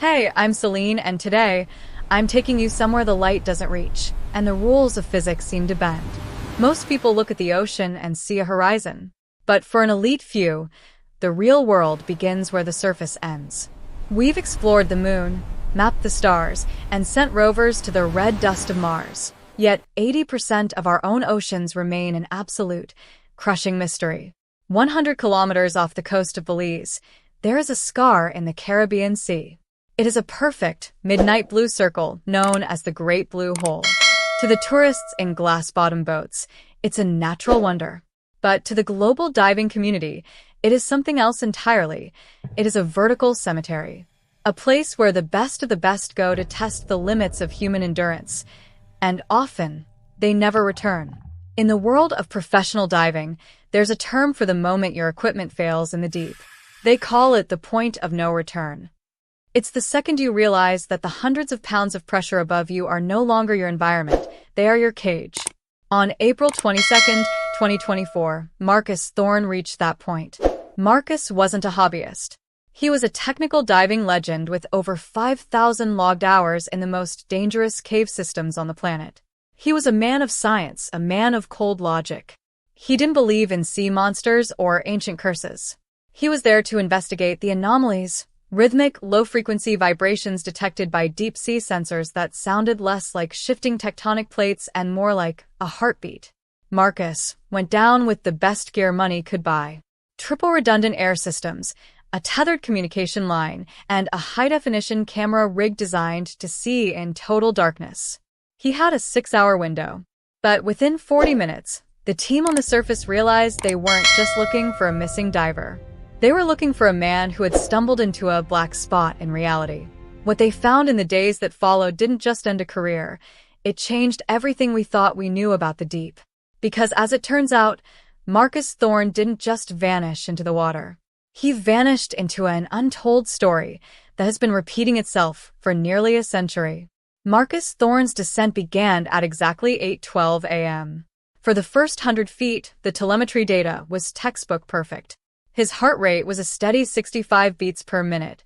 Hey, I'm Selene, and today, I'm taking you somewhere the light doesn't reach, and the rules of physics seem to bend. Most people look at the ocean and see a horizon. But for an elite few, the real world begins where the surface ends. We've explored the moon, mapped the stars, and sent rovers to the red dust of Mars. Yet 80% of our own oceans remain an absolute, crushing mystery. 100 kilometers off the coast of Belize, there is a scar in the Caribbean Sea. It is a perfect, midnight blue circle known as the Great Blue Hole. To the tourists in glass-bottom boats, it's a natural wonder. But to the global diving community, it is something else entirely. It is a vertical cemetery. A place where the best of the best go to test the limits of human endurance. And often, they never return. In the world of professional diving, there's a term for the moment your equipment fails in the deep. They call it the point of no return. It's the second you realize that the hundreds of pounds of pressure above you are no longer your environment, they are your cage. On April 22nd, 2024, Marcus Thorne reached that point. Marcus wasn't a hobbyist. He was a technical diving legend with over 5,000 logged hours in the most dangerous cave systems on the planet. He was a man of science, a man of cold logic. He didn't believe in sea monsters or ancient curses. He was there to investigate the anomalies, rhythmic, low-frequency vibrations detected by deep-sea sensors that sounded less like shifting tectonic plates and more like a heartbeat. Marcus went down with the best gear money could buy. Triple redundant air systems, a tethered communication line, and a high-definition camera rig designed to see in total darkness. He had a 6-hour window. But within 40 minutes, the team on the surface realized they weren't just looking for a missing diver. They were looking for a man who had stumbled into a black spot in reality. What they found in the days that followed didn't just end a career. It changed everything we thought we knew about the deep. Because as it turns out, Marcus Thorne didn't just vanish into the water. He vanished into an untold story that has been repeating itself for nearly a century. Marcus Thorne's descent began at exactly 8:12 a.m. For the first 100 feet, the telemetry data was textbook perfect. His heart rate was a steady 65 beats per minute,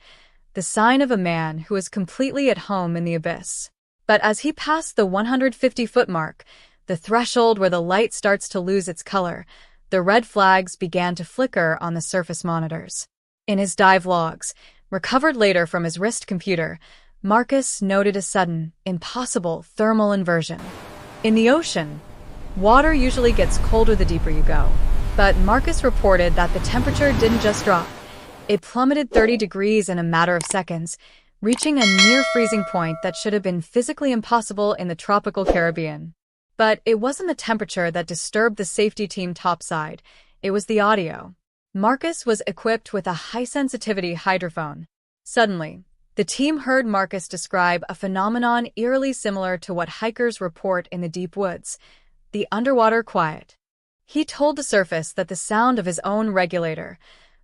the sign of a man who was completely at home in the abyss. But as he passed the 150-foot mark, the threshold where the light starts to lose its color, the red flags began to flicker on the surface monitors. In his dive logs, recovered later from his wrist computer, Marcus noted a sudden, impossible thermal inversion. In the ocean, water usually gets colder the deeper you go. But Marcus reported that the temperature didn't just drop. It plummeted 30 degrees in a matter of seconds, reaching a near-freezing point that should have been physically impossible in the tropical Caribbean. But it wasn't the temperature that disturbed the safety team topside, it was the audio. Marcus was equipped with a high-sensitivity hydrophone. Suddenly, the team heard Marcus describe a phenomenon eerily similar to what hikers report in the deep woods, the underwater quiet. He told the surface that the sound of his own regulator,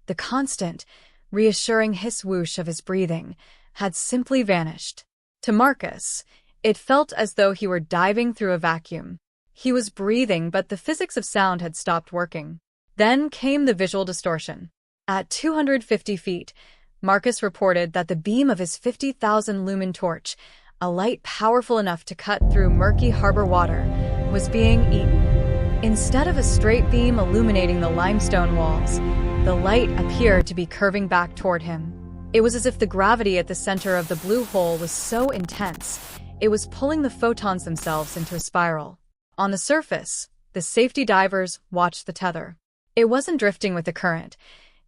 the constant, reassuring hiss whoosh of his breathing, had simply vanished. To Marcus, it felt as though he were diving through a vacuum. He was breathing, but the physics of sound had stopped working. Then came the visual distortion. At 250 feet, Marcus reported that the beam of his 50,000 lumen torch, a light powerful enough to cut through murky harbor water, was being eaten. Instead of a straight beam illuminating the limestone walls, the light appeared to be curving back toward him. It was as if the gravity at the center of the blue hole was so intense, it was pulling the photons themselves into a spiral. On the surface, the safety divers watched the tether. It wasn't drifting with the current.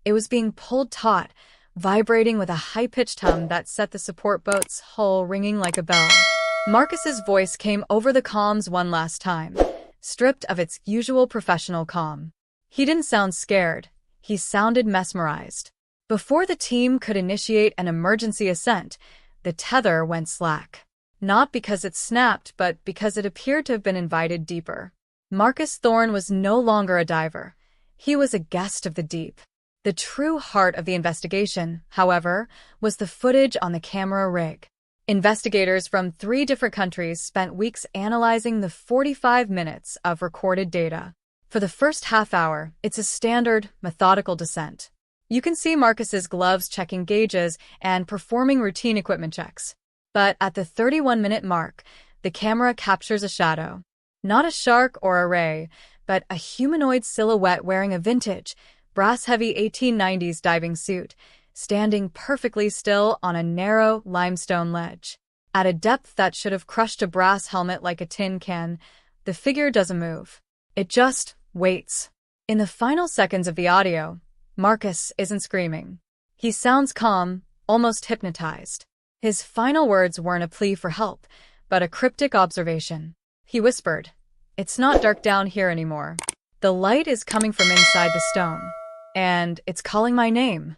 It was being pulled taut, vibrating with a high-pitched hum that set the support boat's hull ringing like a bell. Marcus's voice came over the comms one last time, stripped of its usual professional calm. He didn't sound scared. He sounded mesmerized. Before the team could initiate an emergency ascent, the tether went slack. Not because it snapped, but because it appeared to have been invited deeper. Marcus Thorne was no longer a diver. He was a guest of the deep. The true heart of the investigation, however, was the footage on the camera rig. Investigators from 3 different countries spent weeks analyzing the 45 minutes of recorded data. For the first half hour, it's a standard, methodical descent. You can see Marcus's gloves checking gauges and performing routine equipment checks. But at the 31-minute mark, the camera captures a shadow. Not a shark or a ray, but a humanoid silhouette wearing a vintage, brass-heavy 1890s diving suit, standing perfectly still on a narrow limestone ledge. At a depth that should have crushed a brass helmet like a tin can, the figure doesn't move. It just waits. In the final seconds of the audio, Marcus isn't screaming. He sounds calm, almost hypnotized. His final words weren't a plea for help, but a cryptic observation. He whispered, "It's not dark down here anymore. The light is coming from inside the stone, and it's calling my name."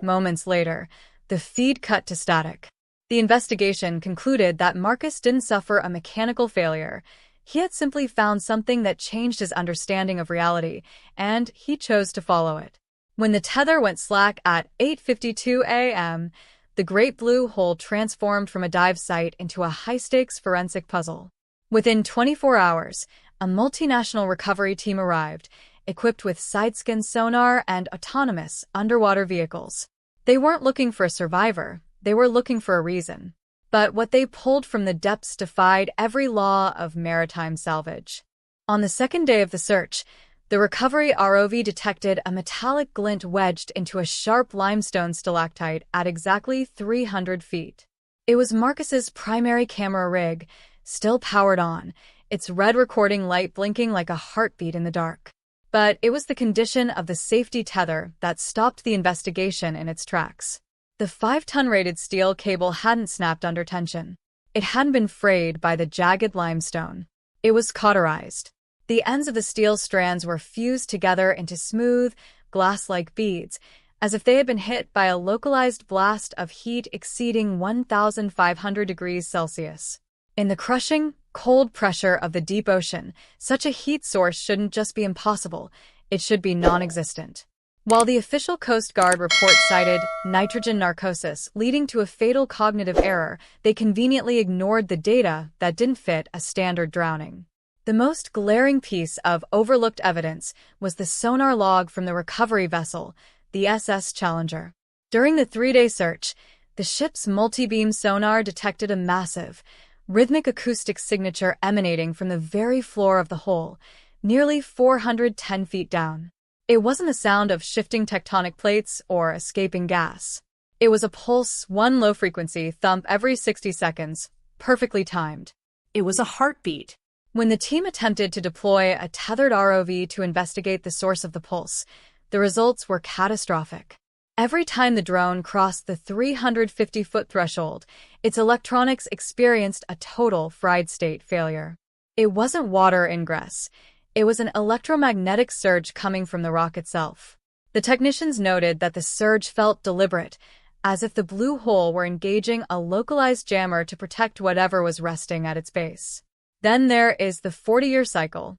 Moments later, the feed cut to static. The investigation concluded that Marcus didn't suffer a mechanical failure. He had simply found something that changed his understanding of reality, and he chose to follow it. When the tether went slack at 8:52 a.m., the Great Blue Hole transformed from a dive site into a high-stakes forensic puzzle. Within 24 hours, a multinational recovery team arrived, equipped with side-scan sonar and autonomous underwater vehicles. They weren't looking for a survivor, they were looking for a reason. But what they pulled from the depths defied every law of maritime salvage. On the second day of the search, the recovery ROV detected a metallic glint wedged into a sharp limestone stalactite at exactly 300 feet. It was Marcus's primary camera rig, still powered on, its red recording light blinking like a heartbeat in the dark. But it was the condition of the safety tether that stopped the investigation in its tracks. The 5-ton rated steel cable hadn't snapped under tension. It hadn't been frayed by the jagged limestone. It was cauterized. The ends of the steel strands were fused together into smooth, glass-like beads, as if they had been hit by a localized blast of heat exceeding 1,500 degrees Celsius. In the crushing, cold pressure of the deep ocean, such a heat source shouldn't just be impossible, it should be non-existent. While the official Coast Guard report cited nitrogen narcosis leading to a fatal cognitive error, they conveniently ignored the data that didn't fit a standard drowning. The most glaring piece of overlooked evidence was the sonar log from the recovery vessel, the SS Challenger. During the 3-day search, the ship's multi-beam sonar detected a massive, rhythmic acoustic signature emanating from the very floor of the hole, nearly 410 feet down. It wasn't the sound of shifting tectonic plates or escaping gas. It was a pulse, one low-frequency thump every 60 seconds, perfectly timed. It was a heartbeat. When the team attempted to deploy a tethered ROV to investigate the source of the pulse, the results were catastrophic. Every time the drone crossed the 350-foot threshold, its electronics experienced a total fried state failure. It wasn't water ingress. It was an electromagnetic surge coming from the rock itself. The technicians noted that the surge felt deliberate, as if the blue hole were engaging a localized jammer to protect whatever was resting at its base. Then there is the 40-year cycle.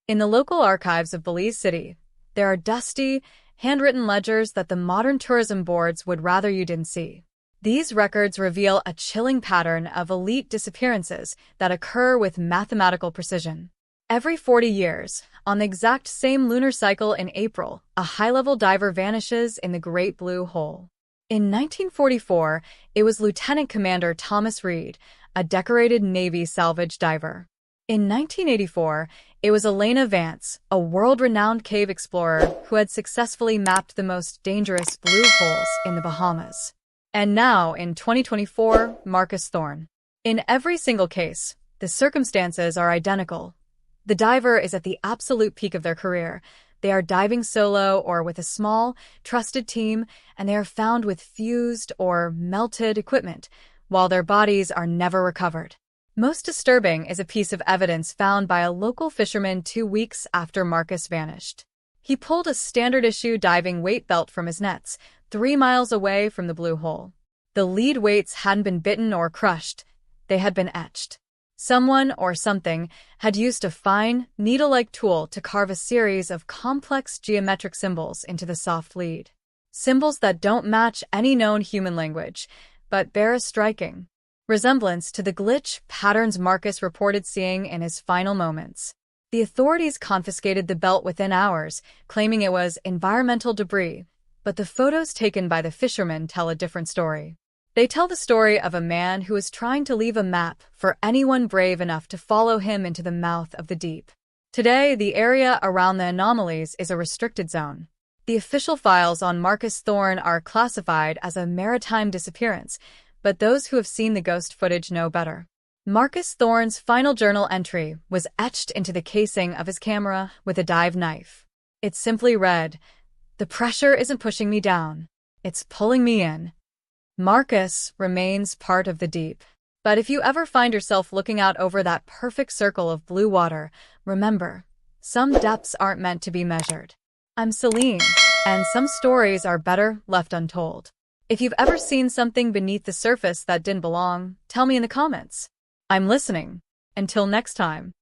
In the local archives of Belize City, there are dusty, handwritten ledgers that the modern tourism boards would rather you didn't see. These records reveal a chilling pattern of elite disappearances that occur with mathematical precision. Every 40 years, on the exact same lunar cycle in April, a high-level diver vanishes in the Great Blue Hole. In 1944, it was Lieutenant Commander Thomas Reed, a decorated Navy salvage diver. In 1984, it was Elena Vance, a world-renowned cave explorer who had successfully mapped the most dangerous blue holes in the Bahamas. And now, in 2024, Marcus Thorne. In every single case, the circumstances are identical. The diver is at the absolute peak of their career. They are diving solo or with a small, trusted team, and they are found with fused or melted equipment, while their bodies are never recovered. Most disturbing is a piece of evidence found by a local fisherman 2 weeks after Marcus vanished. He pulled a standard-issue diving weight belt from his nets, 3 miles away from the blue hole. The lead weights hadn't been bitten or crushed, they had been etched. Someone or something had used a fine, needle-like tool to carve a series of complex geometric symbols into the soft lead. Symbols that don't match any known human language, but bear a striking resemblance to the glitch patterns Marcus reported seeing in his final moments. The authorities confiscated the belt within hours, claiming it was environmental debris, But the photos taken by the fishermen tell a different story. They tell the story of a man who is trying to leave a map for anyone brave enough to follow him into the mouth of the deep. Today, the area around the anomalies is a restricted zone. The official files on Marcus Thorne are classified as a maritime disappearance, but those who have seen the ghost footage know better. Marcus Thorne's final journal entry was etched into the casing of his camera with a dive knife. It simply read, "The pressure isn't pushing me down, it's pulling me in." Marcus remains part of the deep. But if you ever find yourself looking out over that perfect circle of blue water, remember, some depths aren't meant to be measured. I'm Selene, and some stories are better left untold. If you've ever seen something beneath the surface that didn't belong, tell me in the comments. I'm listening. Until next time.